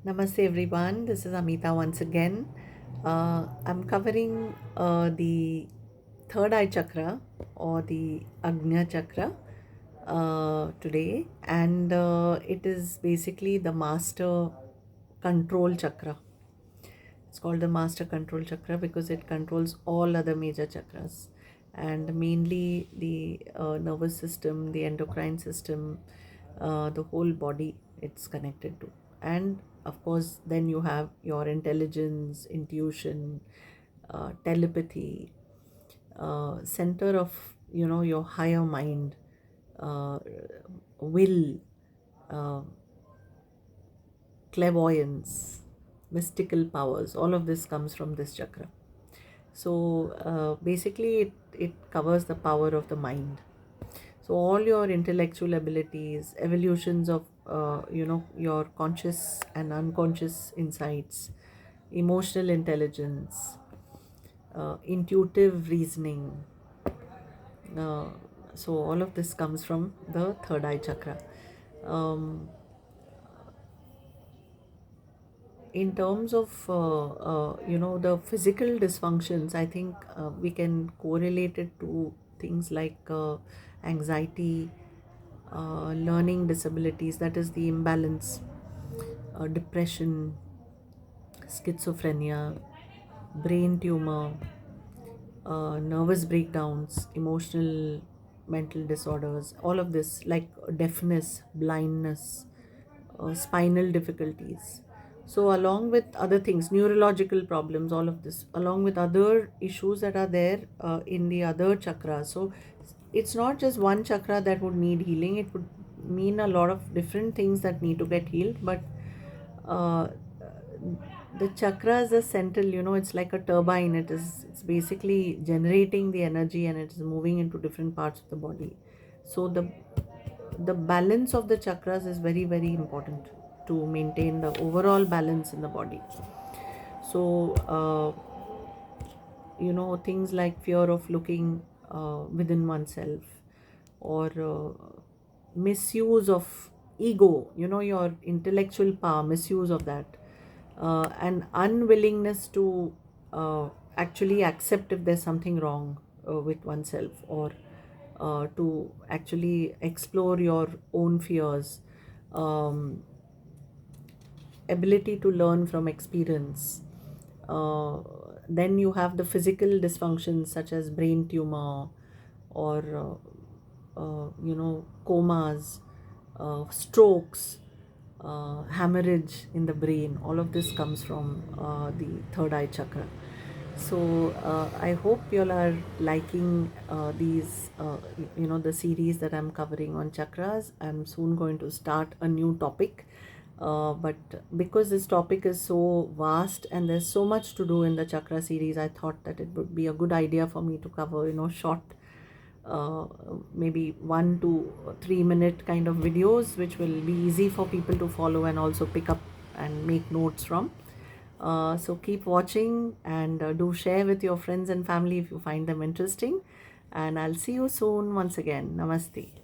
Namaste everyone, this is Amita once again. I'm covering the third eye chakra or the Agnya chakra today, and it is basically the master control chakra. It's called the master control chakra because it controls all other major chakras and mainly the nervous system, the endocrine system, the whole body it's connected to. And of course, then you have your intelligence, intuition, telepathy, center of your higher mind, uh, will, uh, clairvoyance, mystical powers. All of this comes from this chakra. So basically, it covers the power of the mind. So all your intellectual abilities, evolutions of your conscious and unconscious insights, emotional intelligence, intuitive reasoning. Uh, so all of this comes from the third eye chakra. Um, in terms of the physical dysfunctions, I think we can correlate it to things like anxiety, learning disabilities, that is the imbalance, depression, schizophrenia, brain tumor, nervous breakdowns, emotional mental disorders, all of this, like deafness, blindness, spinal difficulties. So, along with other things, neurological problems, all of this, along with other issues that are there in the other chakras. So, it's not just one chakra that would need healing, it would mean a lot of different things that need to get healed. But uh, the chakra is the central, it's like a turbine. It's basically generating the energy and it is moving into different parts of the body. So the balance of the chakras is very, very important to maintain the overall balance in the body. So things like fear of looking within oneself, or misuse of ego, your intellectual power, misuse of that, and unwillingness to actually accept if there's something wrong with oneself, or to actually explore your own fears, um, ability to learn from experience. Uh, then you have the physical dysfunctions such as brain tumor, or comas, strokes, hemorrhage in the brain. All of this comes from the third eye chakra. So I hope you all are liking these, the series that I'm covering on chakras. I'm soon going to start a new topic. But because this topic is so vast and there's so much to do in the chakra series, I thought that it would be a good idea for me to cover, short, uh, maybe 1 to 3 minute kind of videos, which will be easy for people to follow and also pick up and make notes from. So keep watching and do share with your friends and family if you find them interesting. And I'll see you soon once again. Namaste.